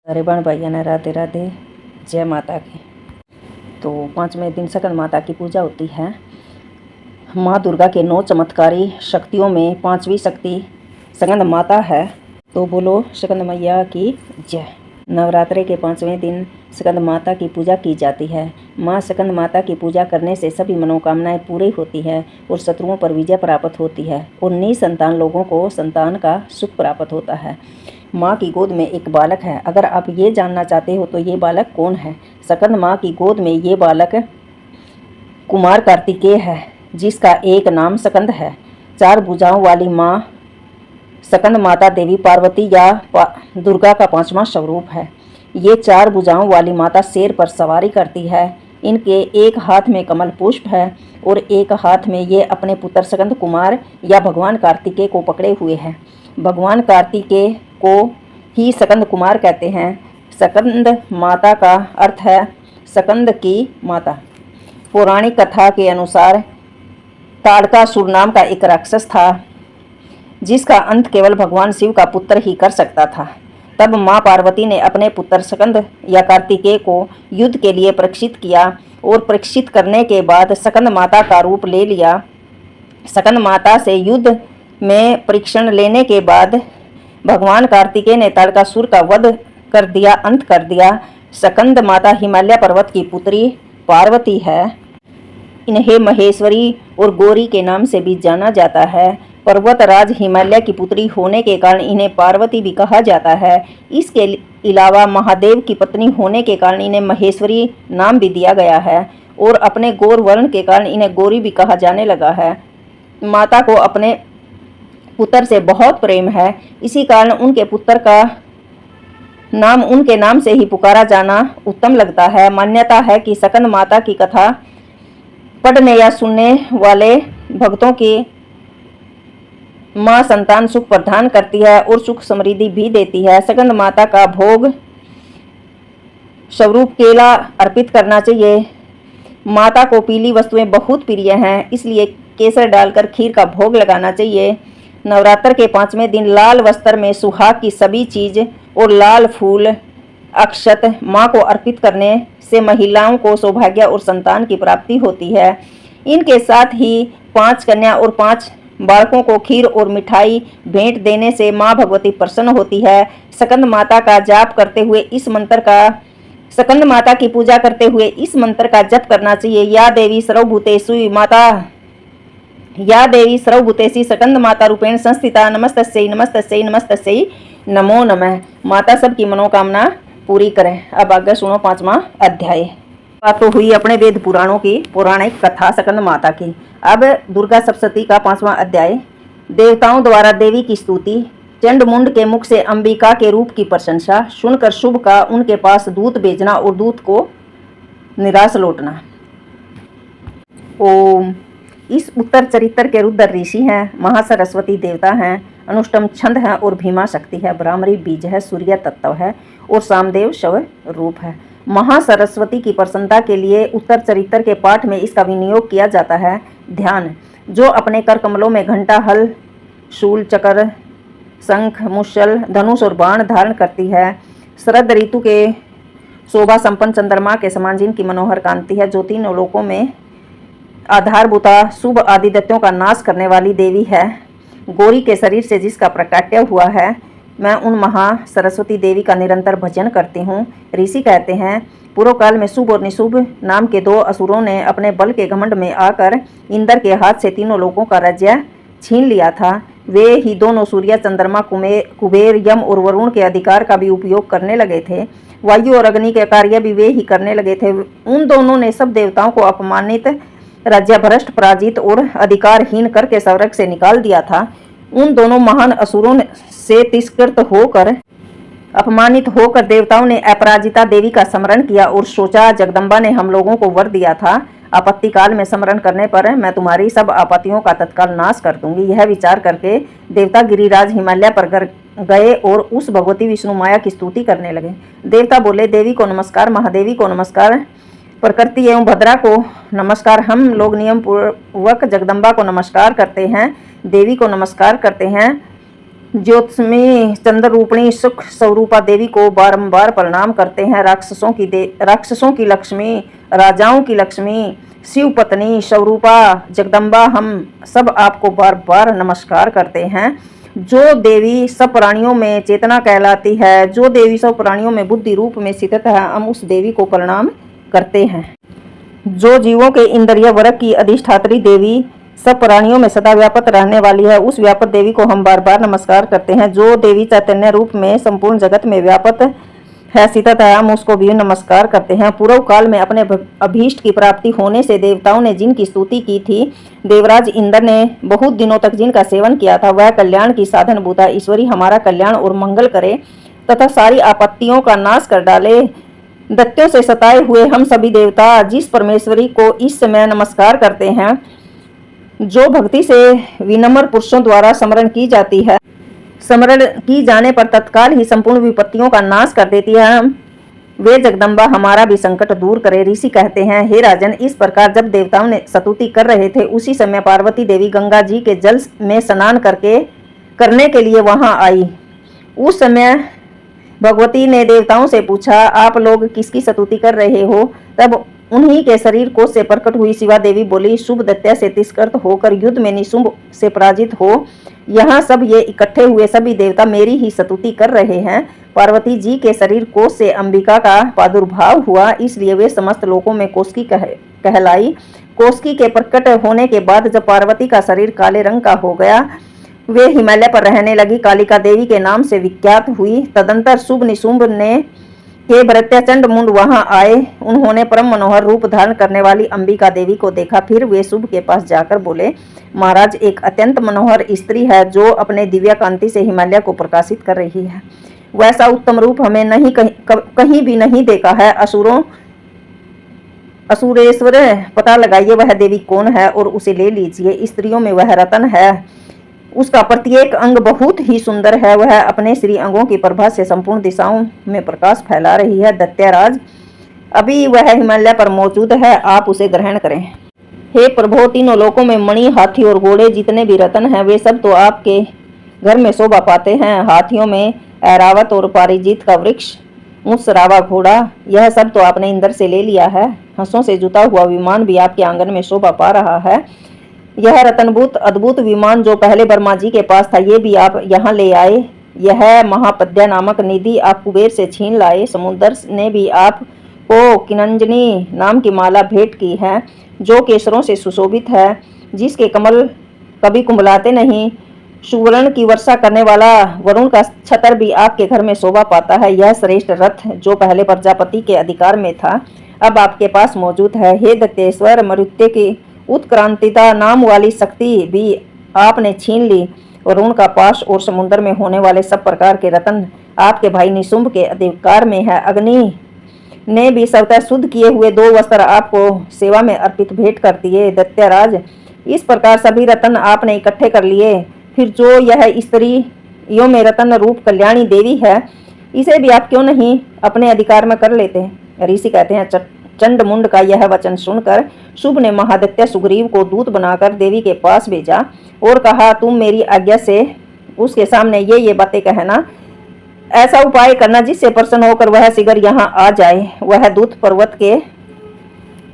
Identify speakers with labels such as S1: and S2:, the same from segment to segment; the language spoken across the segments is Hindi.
S1: अरे बहन भैया ने राधे राधे, जय माता की। तो 5वें दिन सकंद माता की पूजा होती है। माँ दुर्गा के 9 चमत्कारी शक्तियों में 5वीं शक्ति सकंद माता है। तो बोलो सकंद मैया की जय। नवरात्रे के 5वें दिन सकंद माता की पूजा की जाती है। माँ सकंद माता की पूजा करने से सभी मनोकामनाएं पूरी होती है और शत्रुओं पर विजय प्राप्त होती है और निसंतान लोगों को संतान का सुख प्राप्त होता है। माँ की गोद में एक बालक है। अगर आप ये जानना चाहते हो तो ये बालक कौन है? सकंद माँ की गोद में ये बालक कुमार कार्तिकेय है, जिसका एक नाम सकंद है। 4 भुजाओं वाली माँ सकंद माता देवी पार्वती या दुर्गा का 5वां स्वरूप है। ये 4 भुजाओं वाली माता शेर पर सवारी करती है। इनके एक हाथ में कमल पुष्प है और एक हाथ में ये अपने पुत्र सकंद कुमार या भगवान कार्तिकेय को पकड़े हुए हैं। भगवान कार्तिकेय को ही सकंद कुमार कहते हैं। सकंद माता का अर्थ है सकंद की माता। पौराणिक कथा के अनुसार ताड़कासुर नाम का एक राक्षस था, जिसका अंत केवल भगवान शिव का पुत्र ही कर सकता था। तब माँ पार्वती ने अपने पुत्र सकंद या कार्तिकेय को युद्ध के लिए परीक्षित किया और परीक्षित करने के बाद सकंद माता का रूप ले लिया। सकंद माता से युद्ध में परीक्षण लेने के बाद भगवान कार्तिकेय ने ताड़कासुर का वध कर दिया, अंत कर दिया। सकंद माता हिमालय पर्वत की पुत्री पार्वती है। इन्हें महेश्वरी और गौरी के नाम से भी जाना जाता है। पर्वतराज हिमालय की पुत्री होने के कारण इन्हें पार्वती भी कहा जाता है। इसके अलावा महादेव की पत्नी होने के कारण इन्हें महेश्वरी नाम भी दिया गया है और अपने गौर वर्ण के कारण इन्हें गौरी भी कहा जाने लगा है। माता को अपने पुत्र से बहुत प्रेम है, इसी कारण उनके पुत्र का नाम उनके नाम से ही पुकारा जाना उत्तम लगता है। मान्यता है कि सकंद माता की कथा पढ़ने या सुनने वाले भक्तों की माँ संतान सुख प्रदान करती है और सुख समृद्धि भी देती है। सकंद माता का भोग स्वरूप केला अर्पित करना चाहिए। माता को पीली वस्तुएं बहुत प्रिय हैं, इसलिए केसर डालकर खीर का भोग लगाना चाहिए। नवरात्र के 5वें दिन लाल वस्त्र में सुहाग की सभी चीज और लाल फूल अक्षत माँ को अर्पित करने से महिलाओं को सौभाग्य और संतान की प्राप्ति होती है। इनके साथ ही 5 कन्या और 5 बालकों को खीर और मिठाई भेंट देने से माँ भगवती प्रसन्न होती है। सकंद माता का जाप करते हुए इस मंत्र का सकंद माता की पूजा करते हुए इस मंत्र का जप करना चाहिए। या देवी सर्वभूतेषु माता या देवी सर्वभूतेषु सकंद माता रूपेण संस्थिता नमस्तस्यै नमस्तस्यै नमस्तस्यै नमो नमः। माता सबकी मनोकामना पूरी करें। अब आगे सुनो 5वां अध्याय। बात तो हुई अपने वेद पुराणों की पौराणिक कथा सकंद माता की। अब दुर्गा सप्तशती का 5वां अध्याय। देवताओं द्वारा देवी की स्तुति। चंडमुंड के मुख से अंबिका के रूप की प्रशंसा सुनकर शुभ का उनके पास दूत भेजना और दूत को निराश लौटना। ओम। इस उत्तर चरित्र के रुद्र ऋषि हैं, महासरस्वती देवता हैं, अनुष्टम छंद है और भीमा शक्ति है, ब्राह्मणी बीज है, सूर्य तत्व है और सामदेव शव रूप है। महासरस्वती की प्रसन्नता के लिए उत्तर चरित्र के पाठ में इसका विनियोग किया जाता है। ध्यान। जो अपने कर कमलों में घंटा, हल, शूल, चक्र, शंख, मुसल, धनुष और बाण धारण करती है। शरद ऋतु के शोभा संपन्न चंद्रमा के समान जिनकी मनोहर कांति है, जो तीनों लोकों में आधारभूता शुभ आदित्यों का नाश करने वाली देवी है। गौरी के शरीर से जिसका प्रकाट्य हुआ है, मैं उन महा सरस्वती देवी का निरंतर भजन करती हूँ। ऋषि कहते हैं, पूर्व काल में शुभ और निशुभ नाम के 2 असुरों ने अपने बल के घमंड में आकर इंद्र के हाथ से तीनों लोकों का राज्य छीन लिया था। वे ही दोनों सूर्य, चंद्रमा, कुबेर, यम और वरुण के अधिकार का भी उपयोग करने लगे थे। वायु और अग्नि के कार्य भी वे ही करने लगे थे। उन दोनों ने सब देवताओं को अपमानित, राज्य भ्रष्ट, पराजित और अधिकारहीन करके स्वर्ग से निकाल दिया था। उन दोनों महान असुरों से तिरस्कृत होकर, अपमानित होकर देवताओं ने अपराजिता देवी का स्मरण किया और सोचा, जगदम्बा ने हम लोगों को वर दिया था, आपत्ति काल में स्मरण करने पर मैं तुम्हारी सब आपत्तियों का तत्काल नाश कर दूंगी। यह विचार करके देवता गिरिराज हिमालय पर गए और उस भगवती विष्णु माया की स्तुति करने लगे। देवता बोले, देवी को नमस्कार, महादेवी को नमस्कार, प्रकृति एवं भद्रा को नमस्कार। हम लोग नियम पूर्वक जगदम्बा को नमस्कार करते हैं, देवी को नमस्कार करते हैं। ज्योत्समी चंद्र रूपिणी सुख स्वरूपा देवी को बारंबार प्रणाम करते हैं। राक्षसों की लक्ष्मी, राजाओं की लक्ष्मी, शिव पत्नी स्वरूपा जगदम्बा, हम सब आपको बार बार नमस्कार करते हैं। जो देवी सब प्राणियों में चेतना कहलाती है, जो देवी सब प्राणियों में बुद्धि रूप में स्थित है, हम उस देवी को प्रणाम करते हैं। जो जीवों के इंद्रिय वर्ग की अधिष्ठात्री देवी सब प्राणियों में सदा व्यापक रहने वाली है, उस व्यापक देवी को हम बार बार नमस्कार करते हैं। जो देवी चैतन्य रूप में संपूर्ण जगत में व्यापक है, स्थित है, हम उसको भी नमस्कार करते हैं। पूर्व काल में अपने अभीष्ट की प्राप्ति होने से देवताओं ने जिनकी स्तुति की थी, देवराज इंद्र ने बहुत दिनों तक जिनका सेवन किया था, वह कल्याण की साधन भूता ईश्वरी हमारा कल्याण और मंगल करे तथा सारी आपत्तियों का नाश कर डाले। दैत्यों से सताए हुए हम सभी देवता जिस परमेश्वरी को इस समय नमस्कार करते हैं, जो भक्ति से विनम्र पुरुषों द्वारा स्मरण की जाती है, स्मरण की जाने पर तत्काल ही संपूर्ण विपत्तियों का नाश कर देती है, वे जगदम्बा हमारा भी संकट दूर करे। ऋषि कहते हैं, हे राजन, इस प्रकार जब देवताओं ने स्तुति कर रहे थे, उसी समय पार्वती देवी गंगा जी के जल में स्नान करने के लिए वहां आई। उस समय भगवती ने देवताओं से पूछा, आप लोग किसकी स्तुति कर रहे हो? तब उन्हीं के शरीर कोश से प्रकट हुई शिवा देवी बोली, शुभ दैत्य से तिरस्कृत होकर युद्ध में निशुंभ से पराजित हो, यहाँ सब ये इकट्ठे हुए सभी देवता मेरी ही स्तुति कर रहे हैं। पार्वती जी के शरीर कोश से अंबिका का प्रादुर्भाव हुआ, इसलिए वे समस्त लोकों में कोष्की कहलाई। कोष्की के प्रकट होने के बाद जब पार्वती का शरीर काले रंग का हो गया, वे हिमालय पर रहने लगी कालिका देवी के नाम से विख्यात हुई। तदंतर शुभ निशुंभ के भृत्याचंड मुंड वहां आए। उन्होंने परम मनोहर रूप धारण करने वाली अंबिका देवी को देखा। फिर वे शुभ के पास जाकर बोले, महाराज, एक अत्यंत मनोहर स्त्री है जो अपने दिव्य कांति से हिमालय को प्रकाशित कर रही है। वैसा उत्तम रूप हमें कहीं भी नहीं देखा है। असुरेश्वर, पता लगाइए वह देवी कौन है और उसे ले लीजिए। स्त्रियों में वह रतन है, उसका प्रत्येक अंग बहुत ही सुंदर है। वह अपने श्री अंगों की प्रभा से संपूर्ण दिशाओं में प्रकाश फैला रही है। दैत्यराज, अभी वह हिमालय पर मौजूद है, आप उसे ग्रहण करें। हे प्रभु, तीनों लोकों में मणि, हाथी और घोड़े जितने भी रत्न हैं, वे सब तो आपके घर में शोभा पाते हैं। हाथियों में ऐरावत और पारिजीत का वृक्ष, मुसरावा घोड़ा, यह सब तो आपने इंद्र से ले लिया है। हंसों से जुता हुआ विमान भी आपके आंगन में शोभा पा रहा है। यह रतनभूत अद्भुत विमान जो पहले ब्रह्मा जी के पास था, ये भी आप यहाँ ले आए। यह महापद्या नामक निधि आप कुबेर से छीन लाए। समुद्र ने भी आपको किनंजनी नाम की माला भेंट की है, जो केसरों से सुशोभित है, जिसके कमल कभी कुंभलाते नहीं। सुवर्ण की वर्षा करने वाला वरुण का छतर भी आपके घर में शोभा पाता है। यह श्रेष्ठ रथ जो पहले प्रजापति के अधिकार में था, अब आपके पास मौजूद है। हे दत्तेश्वर, मृत्यु की उत्क्रांतिता नाम वाली शक्ति भी आपने छीन ली। वरुण का पाश और समुद्र में होने वाले सब प्रकार के रत्न आपके भाई निशुंभ के अधिकार में है। अग्नि ने भी स्वतः शुद्ध किए हुए 2 वस्त्र आपको सेवा में अर्पित भेंट कर दिए। दैत्यराज, इस प्रकार सभी रत्न आपने इकट्ठे कर लिए। फिर जो यह स्त्रियों में रत्न रूप कल्याणी देवी है, इसे भी आप क्यों नहीं अपने अधिकार में कर लेते हैं? ऋषि कहते हैं, चंडमुंड का यह वचन सुनकर शुभ ने महादित्य सुग्रीव को दूत बनाकर देवी के पास भेजा और कहा, तुम मेरी आज्ञा से उसके सामने ये बातें कहना, ऐसा उपाय करना जिससे प्रसन्न होकर वह शीघ्र यहाँ आ जाए। वह दूत पर्वत के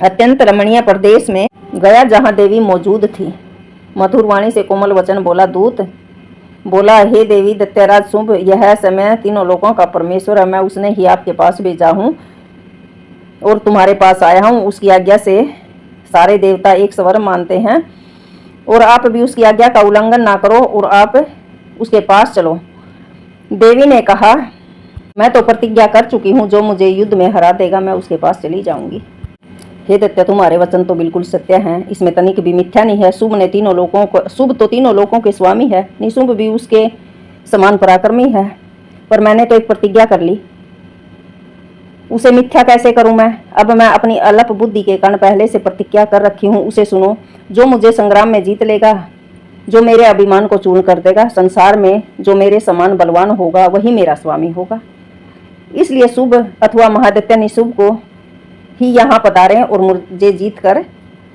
S1: अत्यंत रमणीय प्रदेश में गया जहाँ देवी मौजूद थी। मधुर वाणी से कोमल वचन बोला। दूत बोला, हे देवी दैत्यराज शुभ, यह समय तीनों लोगों का परमेश्वर है। मैं उसने ही आपके पास भेजा हूँ और तुम्हारे पास आया हूँ। उसकी आज्ञा से सारे देवता एक स्वर मानते हैं और आप भी उसकी आज्ञा का उल्लंघन ना करो और आप उसके पास चलो। देवी ने कहा, मैं तो प्रतिज्ञा कर चुकी हूँ, जो मुझे युद्ध में हरा देगा मैं उसके पास चली जाऊंगी। हे दैत्य, तुम्हारे वचन तो बिल्कुल सत्य हैं, इसमें तनिक भी मिथ्या नहीं है। शुभ तो तीनों लोकों के स्वामी है, निशुंभ भी उसके समान पराक्रमी है, पर मैंने तो एक प्रतिज्ञा कर ली, उसे मिथ्या कैसे करूं मैं? अब मैं अपनी अल्प बुद्धि के कारण पहले से प्रतिज्ञा कर रखी हूं, उसे सुनो। जो मुझे संग्राम में जीत लेगा, जो मेरे अभिमान को चूर्ण कर देगा, संसार में जो मेरे समान बलवान होगा, वही मेरा स्वामी होगा। इसलिए शुभ अथवा महादित्य निशुंभ को ही यहाँ पधारें और मुझे जीत कर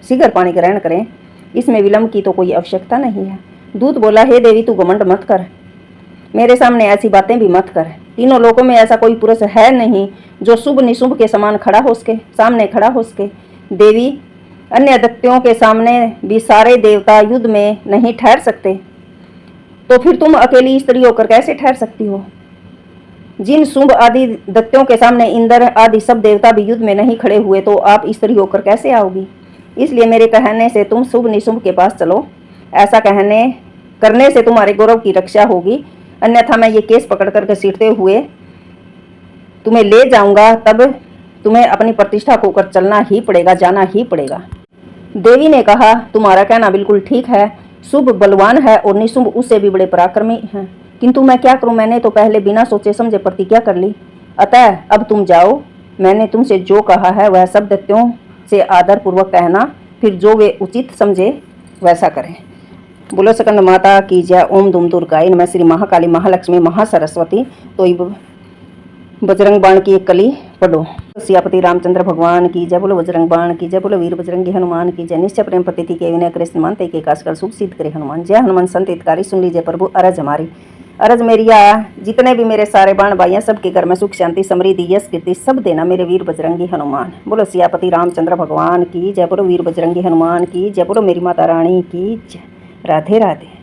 S1: शीघ्र पाणी ग्रहण करें। इसमें विलंब की तो कोई आवश्यकता नहीं है। दूत बोला, हे देवी, तू घमंड मत कर। मेरे सामने ऐसी बातें भी मत कर। तीनों लोकों में ऐसा कोई पुरुष है नहीं जो शुभ निशुभ के समान खड़ा हो सके, सामने खड़ा हो सके। देवी, अन्य दैत्यों के सामने भी सारे देवता युद्ध में नहीं ठहर सकते, तो फिर तुम अकेली स्त्री होकर कैसे ठहर सकती हो? जिन शुभ आदि दैत्यों के सामने इंद्र आदि सब देवता भी युद्ध में नहीं खड़े हुए, तो आप स्त्री होकर कैसे आओगी? इसलिए मेरे कहने से तुम शुभ निशुभ के पास चलो। ऐसा करने से तुम्हारे गौरव की रक्षा होगी, अन्यथा मैं ये केस पकड़ कर घसीटते हुए तुम्हें ले जाऊंगा, तब तुम्हें अपनी प्रतिष्ठा खोकर चलना ही पड़ेगा, जाना ही पड़ेगा। देवी ने कहा, तुम्हारा कहना बिल्कुल ठीक है। शुभ बलवान है और निशुभ उससे भी बड़े पराक्रमी हैं, किंतु मैं क्या करूं? मैंने तो पहले बिना सोचे समझे प्रतिज्ञा कर ली। अतः अब तुम जाओ। मैंने तुमसे जो कहा है वह सब दैत्यों से आदर पूर्वक कहना, फिर जो वे उचित समझे वैसा करें। बोलो सकंद माता की जय। ओम दुम दुर्गाय नमः। श्री महाकाली, महालक्ष्मी, महासरस्वती। तो बजरंग बाण की एक कली पढ़ो। सियापति रामचंद्र भगवान की जय। बोलो बजरंग बाण की जय। बोलो वीर बजरंगी हनुमान की जय। निश्चय प्रेम पतिथि के विनय करे स्मान ते के काश कर सुख सिद्ध करे हनुमान। जय हनुमान संत हितकारी, सुन लीजिए प्रभु अरज हमारी। अरज मेरी जितने भी मेरे सारे बाण भाइयां, सबके घर में सुख शांति समृद्धि यश कीर्ति सब देना मेरे वीर बजरंगी हनुमान। बोलो सियापति रामचंद्र भगवान की जय। बोलो वीर बजरंगी हनुमान की जय। बोलो मेरी माता रानी की जय। राधे राधे।